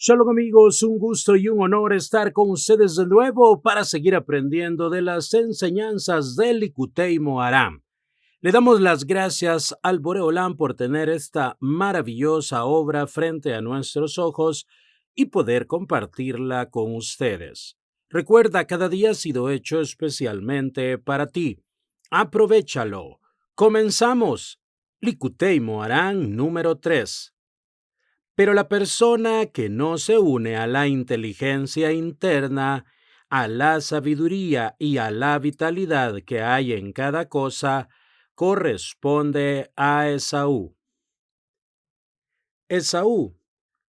Shalom amigos, un gusto y un honor estar con ustedes de nuevo para seguir aprendiendo de las enseñanzas del Likutei Moharan. Le damos las gracias al Boreolán por tener esta maravillosa obra frente a nuestros ojos y poder compartirla con ustedes. Recuerda, cada día ha sido hecho especialmente para ti. Aprovéchalo. Comenzamos. Likutei Moharan número 3. Pero la persona que no se une a la inteligencia interna, a la sabiduría y a la vitalidad que hay en cada cosa, corresponde a Esaú. Esaú,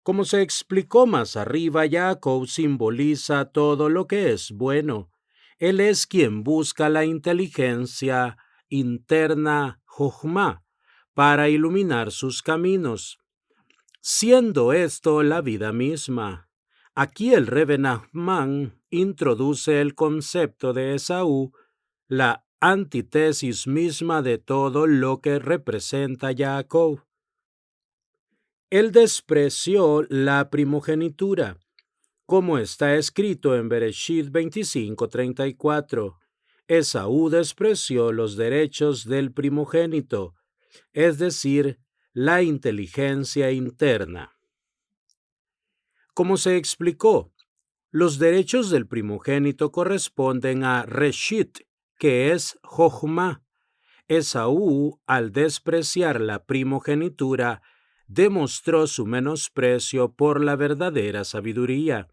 como se explicó más arriba, Jacob simboliza todo lo que es bueno. Él es quien busca la inteligencia interna, Jochma, para iluminar sus caminos, siendo esto la vida misma. Aquí el Rebbe Nachman introduce el concepto de Esaú, la antítesis misma de todo lo que representa Jacob. Él despreció la primogenitura, como está escrito en Bereshit 25:34. Esaú despreció los derechos del primogénito, es decir, la inteligencia interna. Como se explicó, los derechos del primogénito corresponden a Reshit, que es Jochma. Esaú, al despreciar la primogenitura, demostró su menosprecio por la verdadera sabiduría.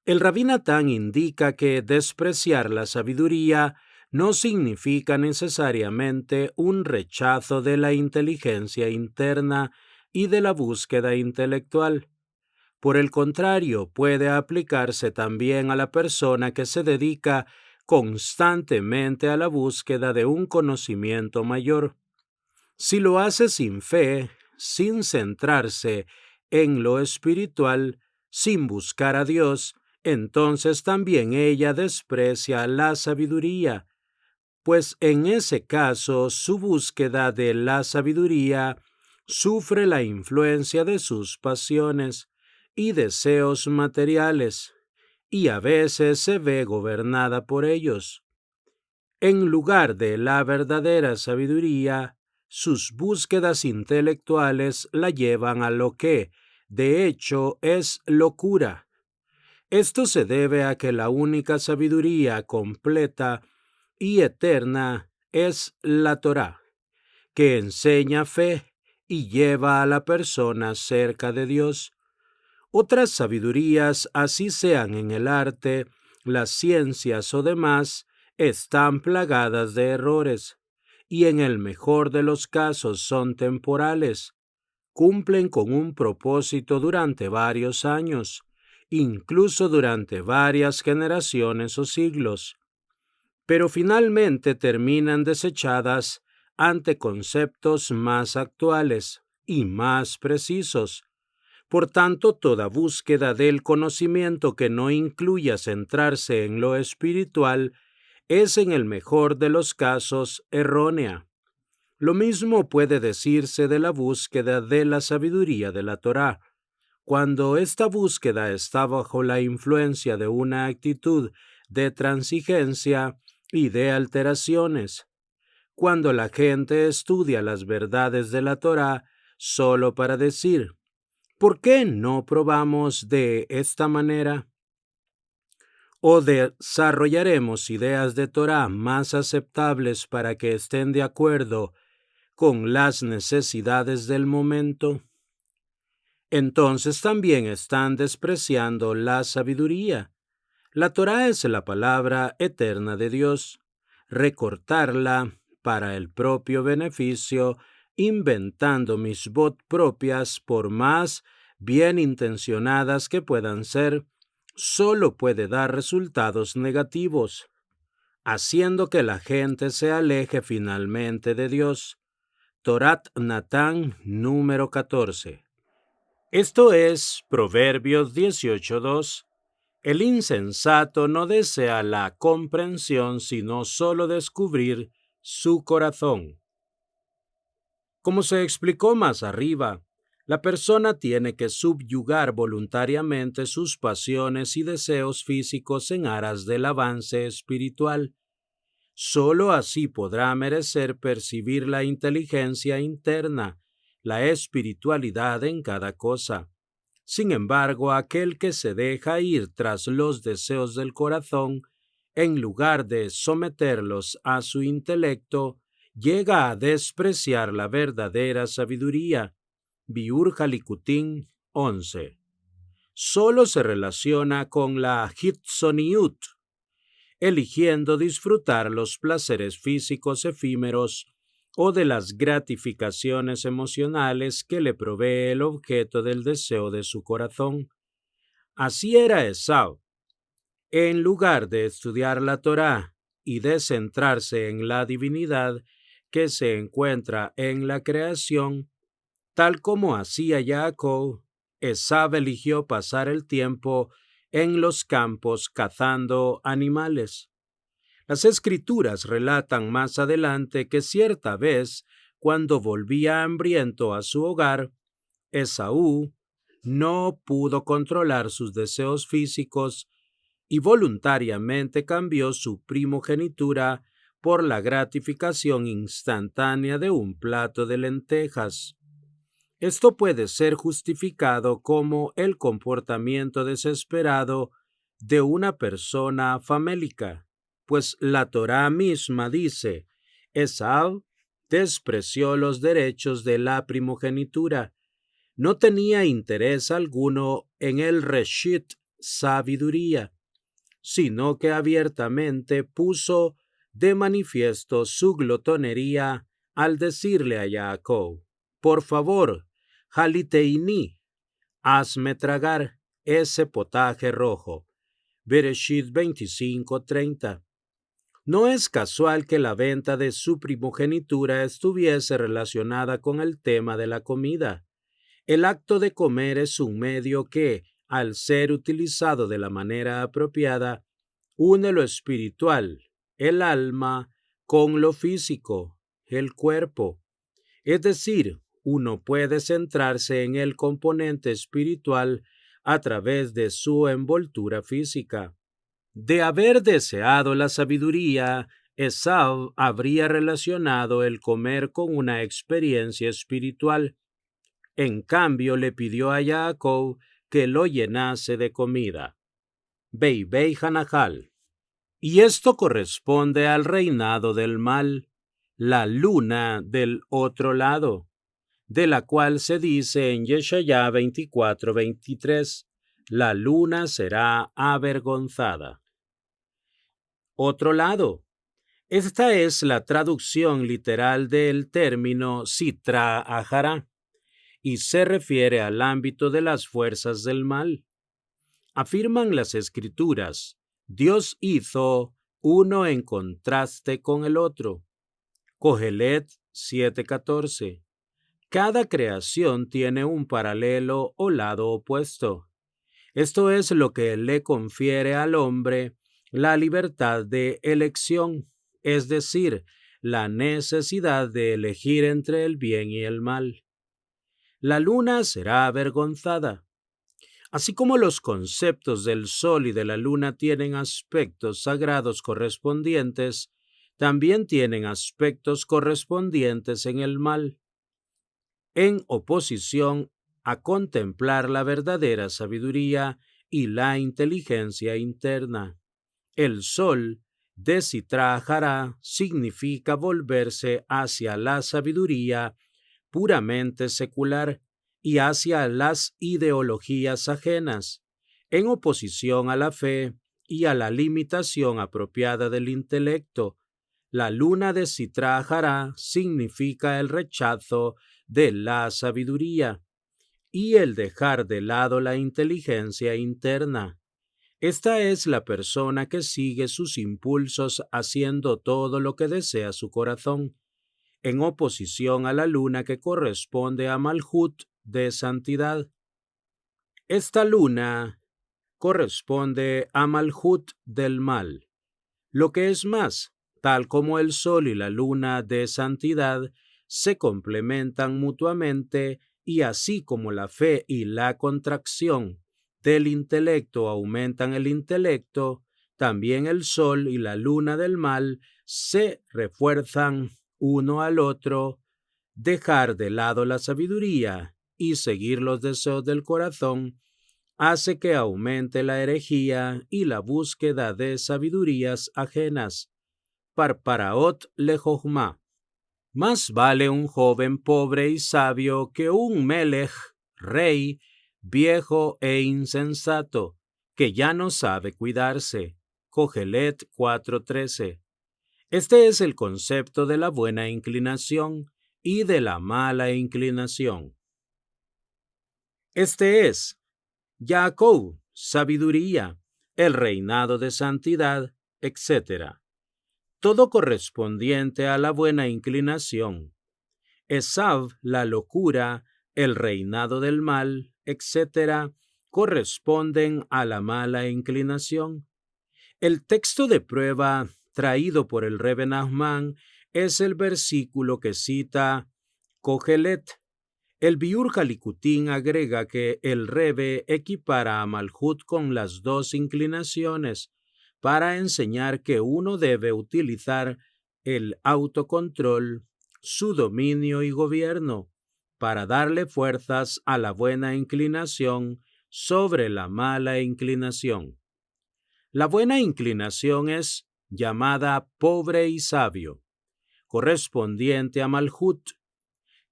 El Rabí Natán indica que despreciar la sabiduría no significa necesariamente un rechazo de la inteligencia interna y de la búsqueda intelectual. Por el contrario, puede aplicarse también a la persona que se dedica constantemente a la búsqueda de un conocimiento mayor. Si lo hace sin fe, sin centrarse en lo espiritual, sin buscar a Dios, entonces también ella desprecia la sabiduría, pues en ese caso su búsqueda de la sabiduría sufre la influencia de sus pasiones y deseos materiales, y a veces se ve gobernada por ellos. En lugar de la verdadera sabiduría, sus búsquedas intelectuales la llevan a lo que, de hecho, es locura. Esto se debe a que la única sabiduría completa y eterna es la Torá, que enseña fe y lleva a la persona cerca de Dios. Otras sabidurías, así sean en el arte, las ciencias o demás, están plagadas de errores, y en el mejor de los casos son temporales. Cumplen con un propósito durante varios años, incluso durante varias generaciones o siglos, pero finalmente terminan desechadas ante conceptos más actuales y más precisos. Por tanto, toda búsqueda del conocimiento que no incluya centrarse en lo espiritual es en el mejor de los casos errónea. Lo mismo puede decirse de la búsqueda de la sabiduría de la Torá. Cuando esta búsqueda está bajo la influencia de una actitud de transigencia y de alteraciones. Cuando la gente estudia las verdades de la Torá solo para decir, ¿por qué no probamos de esta manera? ¿O desarrollaremos ideas de Torá más aceptables para que estén de acuerdo con las necesidades del momento? Entonces también están despreciando la sabiduría. La Torá es la palabra eterna de Dios. Recortarla para el propio beneficio, inventando misbot propias, por más bien intencionadas que puedan ser, solo puede dar resultados negativos, haciendo que la gente se aleje finalmente de Dios. Torat Natán número 14. Esto es Proverbios 18:2. El insensato no desea la comprensión, sino solo descubrir su corazón. Como se explicó más arriba, La persona tiene que subyugar voluntariamente sus pasiones y deseos físicos en aras del avance espiritual. Solo así podrá merecer percibir la inteligencia interna, la espiritualidad en cada cosa. Sin embargo, aquel que se deja ir tras los deseos del corazón, en lugar de someterlos a su intelecto, llega a despreciar la verdadera sabiduría. Biur Halikutín 11. Solo se relaciona con la Hitsoniut, eligiendo disfrutar los placeres físicos efímeros o de las gratificaciones emocionales que le provee el objeto del deseo de su corazón. Así era Esau. En lugar de estudiar la Torá y de centrarse en la divinidad que se encuentra en la creación, tal como hacía Jacob, Esau eligió pasar el tiempo en los campos cazando animales. Las escrituras relatan más adelante que cierta vez, cuando volvía hambriento a su hogar, Esaú no pudo controlar sus deseos físicos y voluntariamente cambió su primogenitura por la gratificación instantánea de un plato de lentejas. Esto puede ser justificado como el comportamiento desesperado de una persona famélica, pues la Torá misma dice: Esau despreció los derechos de la primogenitura, no tenía interés alguno en el reshit, sabiduría, sino que abiertamente puso de manifiesto su glotonería al decirle a Jacob: por favor, Jaliteini, hazme tragar ese potaje rojo. Bereshit 25:30. No es casual que la venta de su primogenitura estuviese relacionada con el tema de la comida. El acto de comer es un medio que, al ser utilizado de la manera apropiada, une lo espiritual, el alma, con lo físico, el cuerpo. Es decir, uno puede centrarse en el componente espiritual a través de su envoltura física. De haber deseado la sabiduría, Esau habría relacionado el comer con una experiencia espiritual. En cambio, le pidió a Jacob que lo llenase de comida. Beibei Hanahal. Y esto corresponde al reinado del mal, la luna del otro lado, de la cual se dice en Yeshaya 24:23, la luna será avergonzada. Otro lado. Esta es la traducción literal del término Sitra Ahara y se refiere al ámbito de las fuerzas del mal. Afirman las escrituras: Dios hizo uno en contraste con el otro. Cogelet 7:14. Cada creación tiene un paralelo o lado opuesto. Esto es lo que le confiere al hombre la libertad de elección, es decir, la necesidad de elegir entre el bien y el mal. La luna será avergonzada. Así como los conceptos del sol y de la luna tienen aspectos sagrados correspondientes, también tienen aspectos correspondientes en el mal, en oposición a contemplar la verdadera sabiduría y la inteligencia interna. El sol de Sitra Ahara significa volverse hacia la sabiduría puramente secular y hacia las ideologías ajenas, en oposición a la fe y a la limitación apropiada del intelecto. La luna de Sitra Ahara significa el rechazo de la sabiduría y el dejar de lado la inteligencia interna. Esta es la persona que sigue sus impulsos haciendo todo lo que desea su corazón, en oposición a la luna que corresponde a Malhut de santidad. Esta luna corresponde a Malhut del mal. Lo que es más, tal como el sol y la luna de santidad se complementan mutuamente, y así como la fe y la contracción del intelecto aumentan el intelecto, también el sol y la luna del mal se refuerzan uno al otro. Dejar de lado la sabiduría y seguir los deseos del corazón hace que aumente la herejía y la búsqueda de sabidurías ajenas. Parparaot le jochma. Más vale un joven pobre y sabio que un melech, rey, viejo e insensato, que ya no sabe cuidarse. Cogelet 4:13. Este es el concepto de la buena inclinación y de la mala inclinación. Este es Jacob, sabiduría, el reinado de santidad, etc. Todo correspondiente a la buena inclinación. Esav, la locura, el reinado del mal, etc., corresponden a la mala inclinación. El texto de prueba traído por el Rebbe Nachman es el versículo que cita Cogelet. El Biur Halikutín agrega que el Rebbe equipara a Malhut con las dos inclinaciones para enseñar que uno debe utilizar el autocontrol, su dominio y gobierno para darle fuerzas a la buena inclinación sobre la mala inclinación. La buena inclinación es llamada pobre y sabio, correspondiente a Malhut,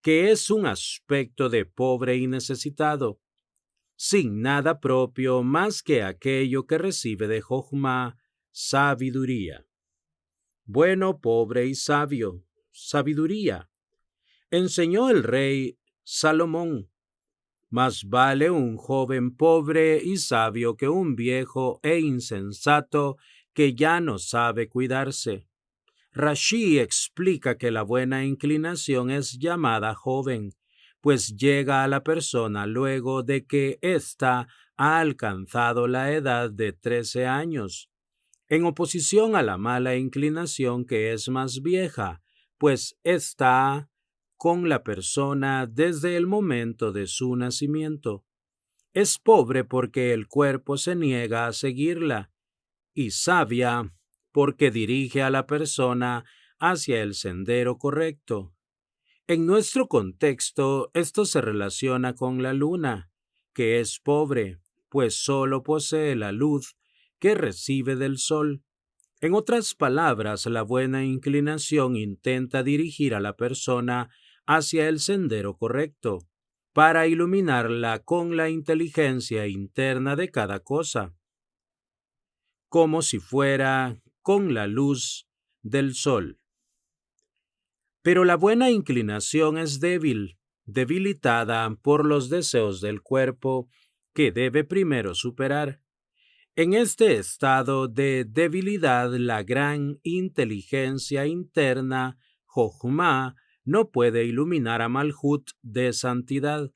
que es un aspecto de pobre y necesitado, sin nada propio más que aquello que recibe de Jochma, sabiduría. Bueno, pobre y sabio, sabiduría. Enseñó el rey Salomón. Más vale un joven pobre y sabio que un viejo e insensato que ya no sabe cuidarse. Rashi explica que la buena inclinación es llamada joven, pues llega a la persona luego de que ésta ha alcanzado la edad de 13 años, en oposición a la mala inclinación que es más vieja, pues está con la persona desde el momento de su nacimiento. Es pobre porque el cuerpo se niega a seguirla, y sabia porque dirige a la persona hacia el sendero correcto. En nuestro contexto, esto se relaciona con la luna, que es pobre, pues solo posee la luz que recibe del sol. En otras palabras, la buena inclinación intenta dirigir a la persona hacia el sendero correcto, para iluminarla con la inteligencia interna de cada cosa, como si fuera con la luz del sol. Pero la buena inclinación es débil, debilitada por los deseos del cuerpo que debe primero superar. En este estado de debilidad, la gran inteligencia interna, Jochma, no puede iluminar a Malhut de santidad.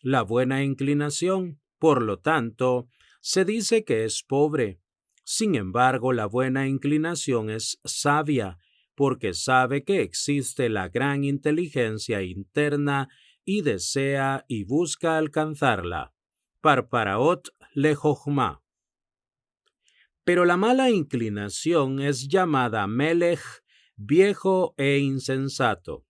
La buena inclinación, por lo tanto, se dice que es pobre. Sin embargo, la buena inclinación es sabia, porque sabe que existe la gran inteligencia interna y desea y busca alcanzarla. Parparaot le Jochma. Pero la mala inclinación es llamada Melech, viejo e insensato.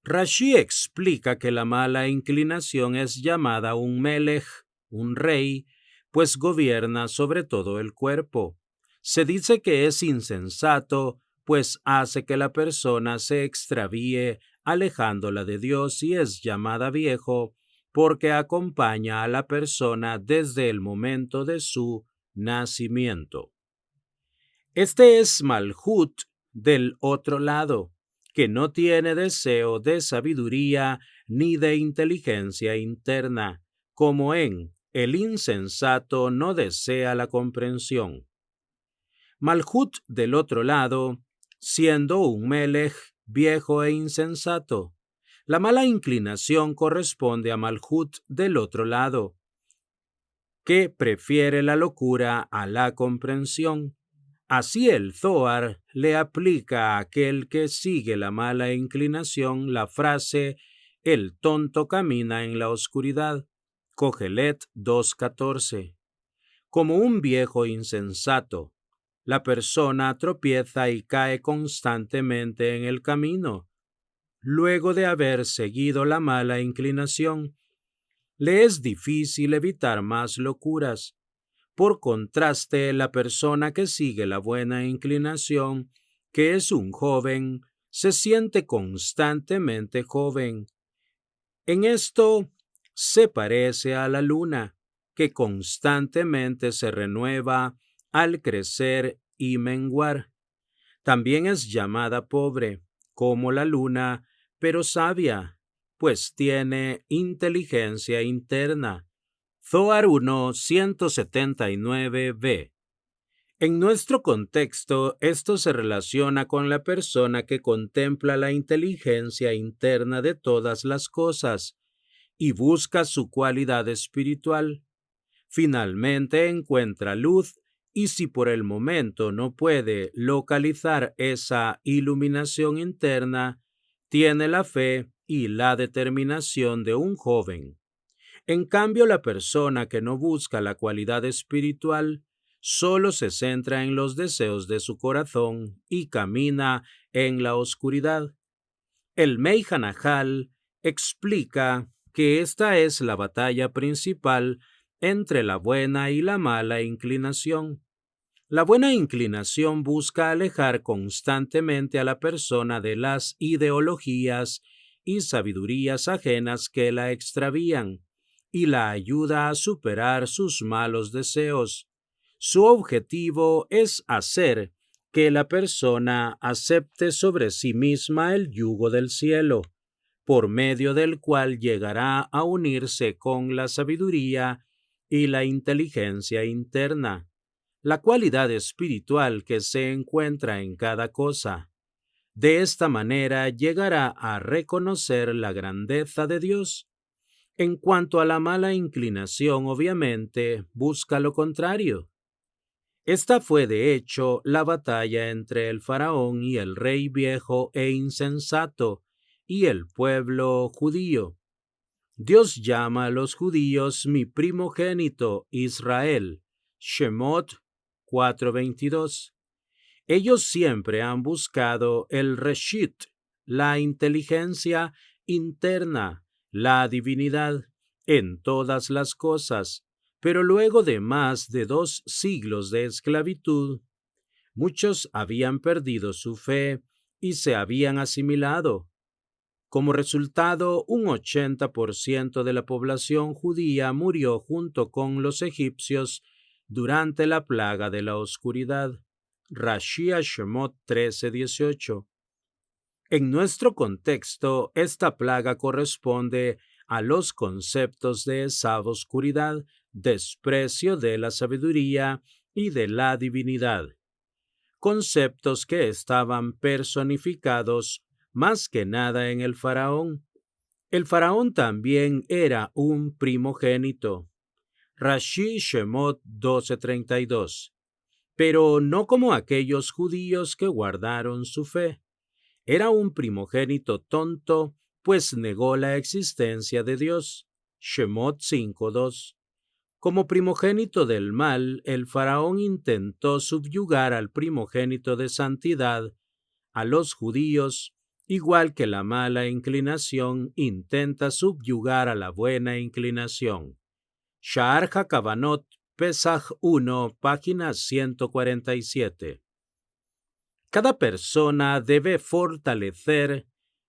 Rashi explica que la mala inclinación es llamada un Melech, un rey, pues gobierna sobre todo el cuerpo. Se dice que es insensato, pues hace que la persona se extravíe alejándola de Dios, y es llamada viejo porque acompaña a la persona desde el momento de su nacimiento. Este es Malhut del otro lado, que no tiene deseo de sabiduría ni de inteligencia interna, como en el insensato no desea la comprensión. Malhut del otro lado, siendo un Melech viejo e insensato. La mala inclinación corresponde a Malhut del otro lado, que prefiere la locura a la comprensión. Así el Zohar le aplica a aquel que sigue la mala inclinación la frase El tonto camina en la oscuridad. Cogelet 2:14. Como un viejo insensato, la persona tropieza y cae constantemente en el camino, luego de haber seguido la mala inclinación. Le es difícil evitar más locuras. Por contraste, la persona que sigue la buena inclinación, que es un joven, se siente constantemente joven. En esto se parece a la luna, que constantemente se renueva al crecer y menguar. También es llamada pobre, como la luna, pero sabia, pues tiene inteligencia interna. Zohar 1:179b. En nuestro contexto, esto se relaciona con la persona que contempla la inteligencia interna de todas las cosas y busca su cualidad espiritual. Finalmente encuentra luz y si por el momento no puede localizar esa iluminación interna, tiene la fe y la determinación de un joven. En cambio, la persona que no busca la cualidad espiritual solo se centra en los deseos de su corazón y camina en la oscuridad. El Mei Hanajal explica que esta es la batalla principal entre la buena y la mala inclinación. La buena inclinación busca alejar constantemente a la persona de las ideologías y sabidurías ajenas que la extravían y la ayuda a superar sus malos deseos. Su objetivo es hacer que la persona acepte sobre sí misma el yugo del cielo, por medio del cual llegará a unirse con la sabiduría y la inteligencia interna, la cualidad espiritual que se encuentra en cada cosa. De esta manera llegará a reconocer la grandeza de Dios. En cuanto a la mala inclinación, obviamente, busca lo contrario. Esta fue, de hecho, la batalla entre el faraón y el rey viejo e insensato y el pueblo judío. Dios llama a los judíos mi primogénito Israel, Shemot 4:22. Ellos siempre han buscado el Reshit, la inteligencia interna, la divinidad, en todas las cosas, pero luego de más de 2 siglos de esclavitud, muchos habían perdido su fe y se habían asimilado. Como resultado, un 80% de la población judía murió junto con los egipcios durante la plaga de la oscuridad. Rashi Shemot 13:18. En nuestro contexto, esta plaga corresponde a los conceptos de esa oscuridad, desprecio de la sabiduría y de la divinidad, conceptos que estaban personificados más que nada en el faraón. El faraón también era un primogénito. Rashi Shemot 12:32. Pero no como aquellos judíos que guardaron su fe. Era un primogénito tonto, pues negó la existencia de Dios. Shemot 5:2. Como primogénito del mal, el faraón intentó subyugar al primogénito de santidad, a los judíos, igual que la mala inclinación intenta subyugar a la buena inclinación. Sha'ar HaKavanot, Pesaj 1, página 147. Cada persona debe fortalecer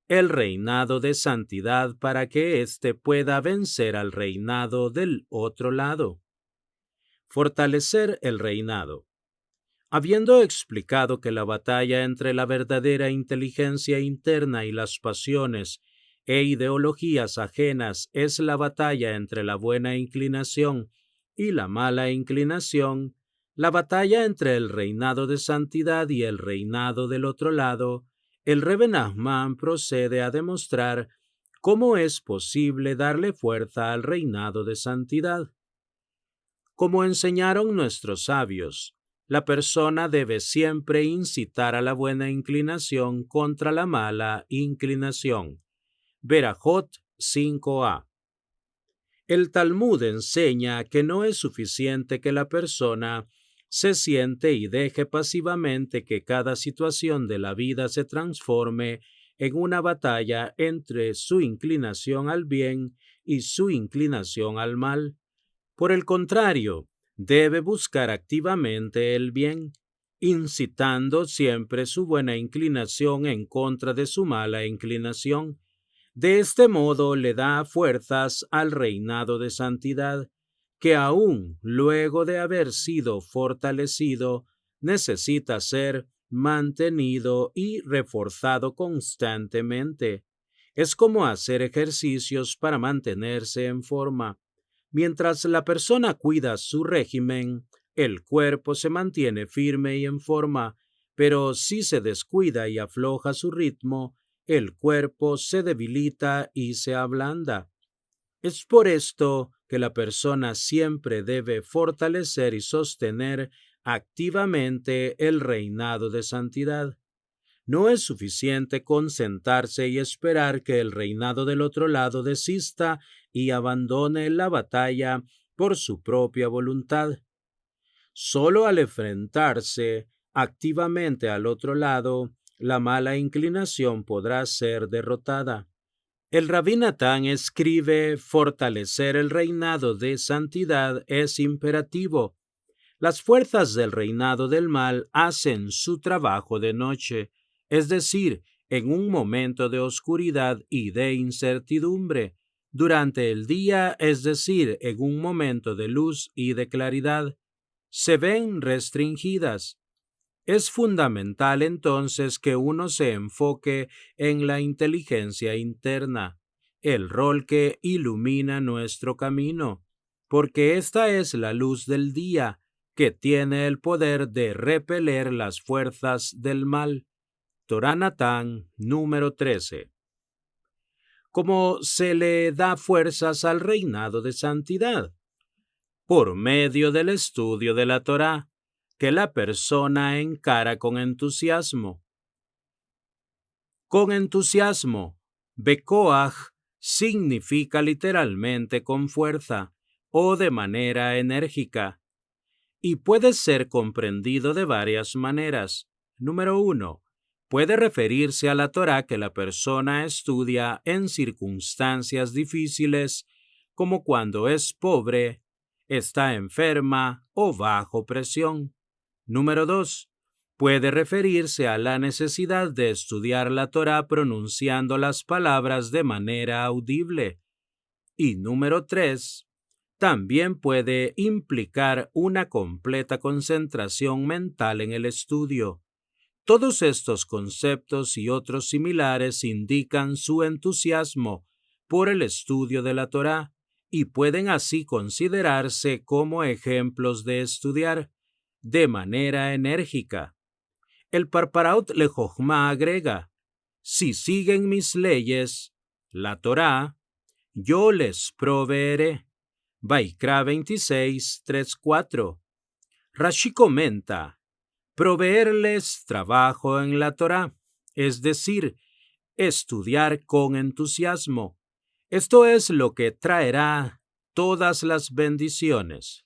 el reinado de santidad para que éste pueda vencer al reinado del otro lado. Fortalecer el reinado. Habiendo explicado que la batalla entre la verdadera inteligencia interna y las pasiones e ideologías ajenas es la batalla entre la buena inclinación y la mala inclinación, la batalla entre el reinado de santidad y el reinado del otro lado, el Rebbe Nachman procede a demostrar cómo es posible darle fuerza al reinado de santidad. Como enseñaron nuestros sabios, la persona debe siempre incitar a la buena inclinación contra la mala inclinación. Berajot 5a. El Talmud enseña que no es suficiente que la persona se siente y deje pasivamente que cada situación de la vida se transforme en una batalla entre su inclinación al bien y su inclinación al mal. Por el contrario, debe buscar activamente el bien, incitando siempre su buena inclinación en contra de su mala inclinación. De este modo le da fuerzas al reinado de santidad, que aún luego de haber sido fortalecido, necesita ser mantenido y reforzado constantemente. Es como hacer ejercicios para mantenerse en forma. Mientras la persona cuida su régimen, el cuerpo se mantiene firme y en forma, pero si se descuida y afloja su ritmo, el cuerpo se debilita y se ablanda. Es por esto que la persona siempre debe fortalecer y sostener activamente el reinado de santidad. No es suficiente con sentarse y esperar que el reinado del otro lado desista y abandone la batalla por su propia voluntad. Solo al enfrentarse activamente al otro lado, la mala inclinación podrá ser derrotada. El Rabí Natán escribe: fortalecer el reinado de santidad es imperativo. Las fuerzas del reinado del mal hacen su trabajo de noche, es decir, en un momento de oscuridad y de incertidumbre, durante el día, es decir, en un momento de luz y de claridad. Se ven restringidas. Es fundamental entonces que uno se enfoque en la inteligencia interna, el rol que ilumina nuestro camino, porque esta es la luz del día que tiene el poder de repeler las fuerzas del mal. Torá Natán, número 13. ¿Cómo se le da fuerzas al reinado de santidad? Por medio del estudio de la Torá, que la persona encara con entusiasmo. Con entusiasmo, bekoach significa literalmente con fuerza o de manera enérgica, y puede ser comprendido de varias maneras. Número 1. Puede referirse a la Torá que la persona estudia en circunstancias difíciles, como cuando es pobre, está enferma o bajo presión. Número 2. Puede referirse a la necesidad de estudiar la Torá pronunciando las palabras de manera audible. Y número 3. También puede implicar una completa concentración mental en el estudio. Todos estos conceptos y otros similares indican su entusiasmo por el estudio de la Torá y pueden así considerarse como ejemplos de estudiar de manera enérgica. El Parparaut LeJochma agrega: si siguen mis leyes, la Torá, yo les proveeré. Vaikra 26, 3, 4. Rashi comenta: proveerles trabajo en la Torá, es decir, estudiar con entusiasmo. Esto es lo que traerá todas las bendiciones.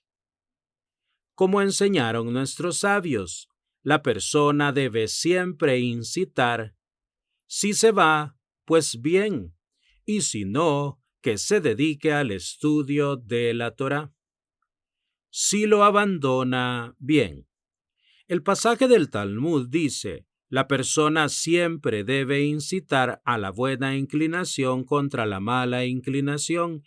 Como enseñaron nuestros sabios, la persona debe siempre incitar: si se va, pues bien, y si no, que se dedique al estudio de la Torá. Si lo abandona, bien. El pasaje del Talmud dice: la persona siempre debe incitar a la buena inclinación contra la mala inclinación.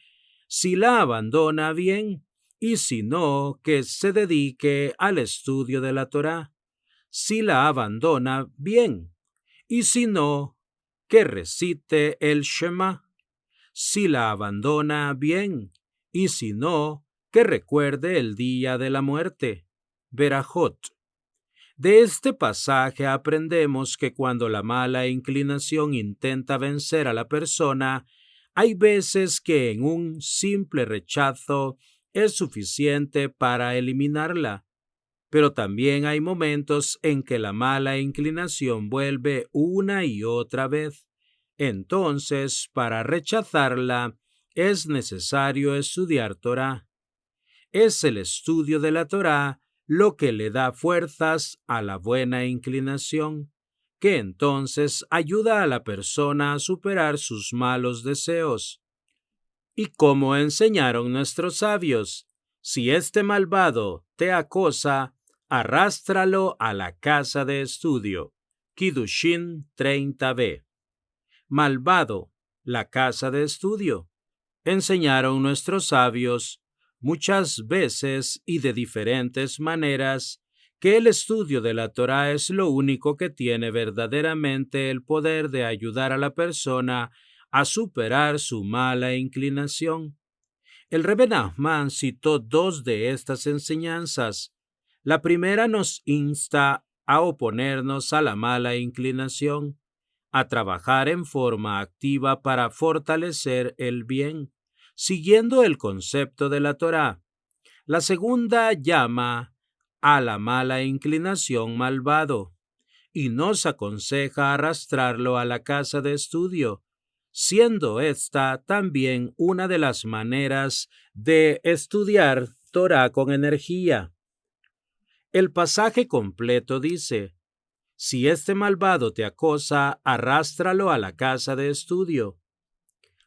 Si la abandona, bien, y si no, que se dedique al estudio de la Torá. Si la abandona, bien, y si no, que recite el Shema. Si la abandona, bien, y si no, que recuerde el día de la muerte. Berajot. De este pasaje aprendemos que cuando la mala inclinación intenta vencer a la persona, hay veces que en un simple rechazo es suficiente para eliminarla, pero también hay momentos en que la mala inclinación vuelve una y otra vez. Entonces, para rechazarla, es necesario estudiar Torá. Es el estudio de la Torá lo que le da fuerzas a la buena inclinación, que entonces ayuda a la persona a superar sus malos deseos. Y como enseñaron nuestros sabios, si este malvado te acosa, arrástralo a la casa de estudio. Kiddushin 30b. Malvado, la casa de estudio. Enseñaron nuestros sabios muchas veces y de diferentes maneras que el estudio de la Torá es lo único que tiene verdaderamente el poder de ayudar a la persona a superar su mala inclinación. El Rebbe Nachman citó dos de estas enseñanzas. La primera nos insta a oponernos a la mala inclinación, a trabajar en forma activa para fortalecer el bien, siguiendo el concepto de la Torá. La segunda llama a la mala inclinación malvado y nos aconseja arrastrarlo a la casa de estudio, siendo esta también una de las maneras de estudiar Torá con energía. El pasaje completo dice: si este malvado te acosa, arrástralo a la casa de estudio.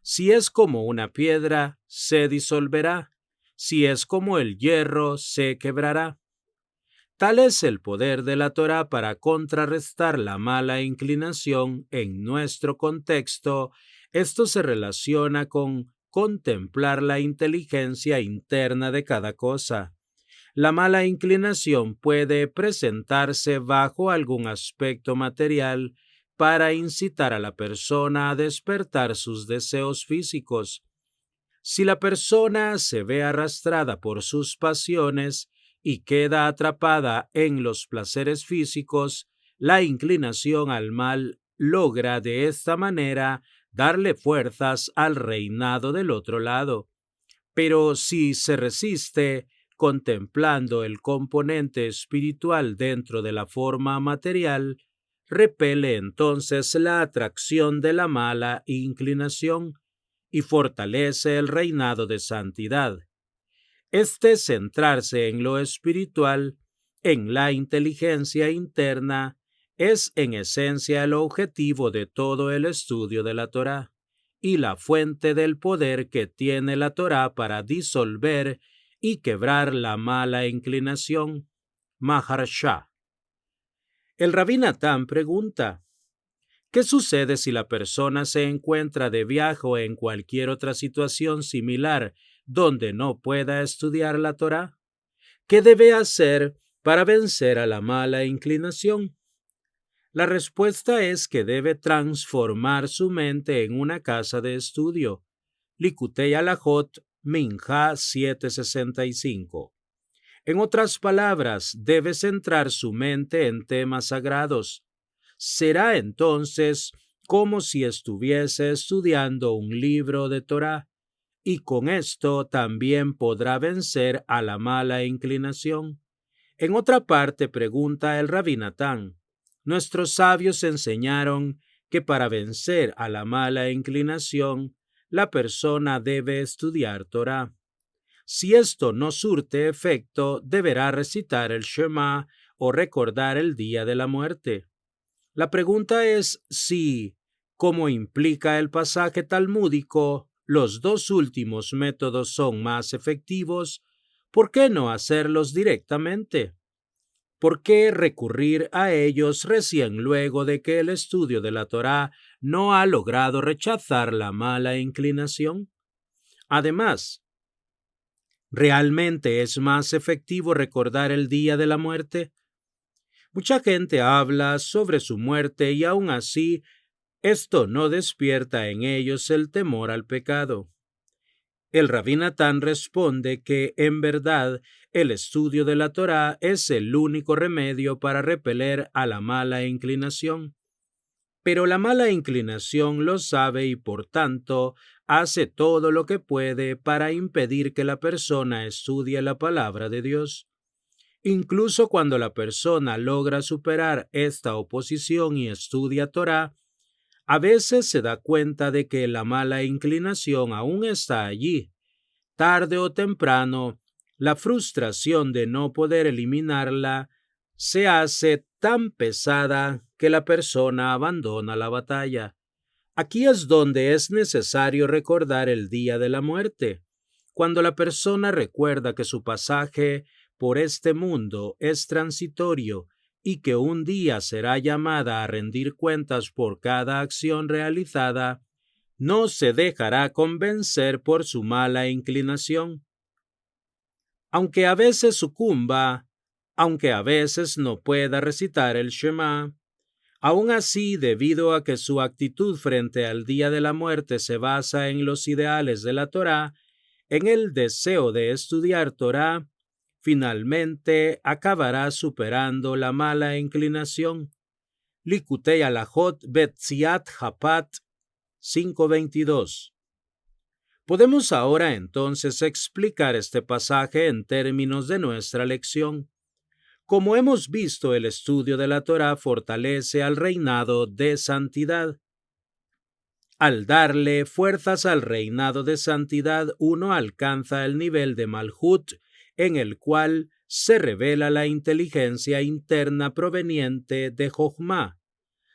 Si es como una piedra, se disolverá. Si es como el hierro, se quebrará. Tal es el poder de la Torá para contrarrestar la mala inclinación en nuestro contexto. Esto se relaciona con contemplar la inteligencia interna de cada cosa. La mala inclinación puede presentarse bajo algún aspecto material para incitar a la persona a despertar sus deseos físicos. Si la persona se ve arrastrada por sus pasiones y queda atrapada en los placeres físicos, la inclinación al mal logra de esta manera darle fuerzas al reinado del otro lado. Pero si se resiste, contemplando el componente espiritual dentro de la forma material, repele entonces la atracción de la mala inclinación y fortalece el reinado de santidad. Este centrarse en lo espiritual, en la inteligencia interna, es en esencia el objetivo de todo el estudio de la Torá y la fuente del poder que tiene la Torá para disolver y quebrar la mala inclinación. Maharsha. El Rabí Natán pregunta: ¿qué sucede si la persona se encuentra de viaje o en cualquier otra situación similar donde no pueda estudiar la Torá? ¿Qué debe hacer para vencer a la mala inclinación? La respuesta es que debe transformar su mente en una casa de estudio. Likutei Halachot, Minjá 765. En otras palabras, debe centrar su mente en temas sagrados. Será entonces como si estuviese estudiando un libro de Torá, y con esto también podrá vencer a la mala inclinación. En otra parte pregunta el Rabí Natán: nuestros sabios enseñaron que para vencer a la mala inclinación, la persona debe estudiar Torá. Si esto no surte efecto, deberá recitar el Shema o recordar el día de la muerte. La pregunta es si, como implica el pasaje talmúdico, los dos últimos métodos son más efectivos, ¿por qué no hacerlos directamente? ¿Por qué recurrir a ellos recién luego de que el estudio de la Torá no ha logrado rechazar la mala inclinación? Además, ¿realmente es más efectivo recordar el día de la muerte? Mucha gente habla sobre su muerte y aún así esto no despierta en ellos el temor al pecado. El Rabí Natán responde que, en verdad, el estudio de la Torá es el único remedio para repeler a la mala inclinación. Pero la mala inclinación lo sabe y, por tanto, hace todo lo que puede para impedir que la persona estudie la palabra de Dios. Incluso cuando la persona logra superar esta oposición y estudia Torá, A veces se da cuenta de que la mala inclinación aún está allí. Tarde o temprano, la frustración de no poder eliminarla se hace tan pesada que la persona abandona la batalla. Aquí es donde es necesario recordar el día de la muerte. Cuando la persona recuerda que su pasaje por este mundo es transitorio y que un día será llamada a rendir cuentas por cada acción realizada, no se dejará convencer por su mala inclinación. Aunque a veces sucumba, aunque a veces no pueda recitar el Shema, aún así, debido a que su actitud frente al día de la muerte se basa en los ideales de la Torá, en el deseo de estudiar Torá, finalmente acabará superando la mala inclinación. Likutei Halachot Betziat Hapat 5:22. Podemos ahora entonces explicar este pasaje en términos de nuestra lección. Como hemos visto, el estudio de la Torá fortalece al reinado de santidad. Al darle fuerzas al reinado de santidad, uno alcanza el nivel de Malhut, en el cual se revela la inteligencia interna proveniente de Jochma.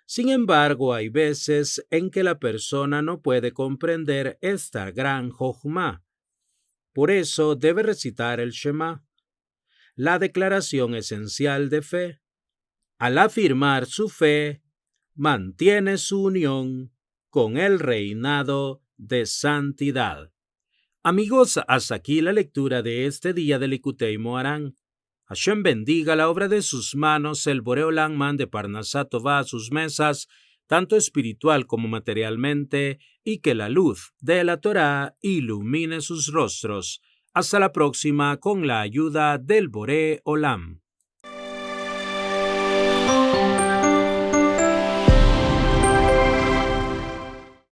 Sin embargo, hay veces en que la persona no puede comprender esta gran Jochma. Por eso debe recitar el Shema, la declaración esencial de fe. Al afirmar su fe, mantiene su unión con el reinado de santidad. Amigos, hasta aquí la lectura de este día de Likutei Moharán. Hashem bendiga la obra de sus manos, el Boreolam mande Parnasá Tová a sus mesas, tanto espiritual como materialmente, y que la luz de la Torá ilumine sus rostros. Hasta la próxima con la ayuda del Boreolam.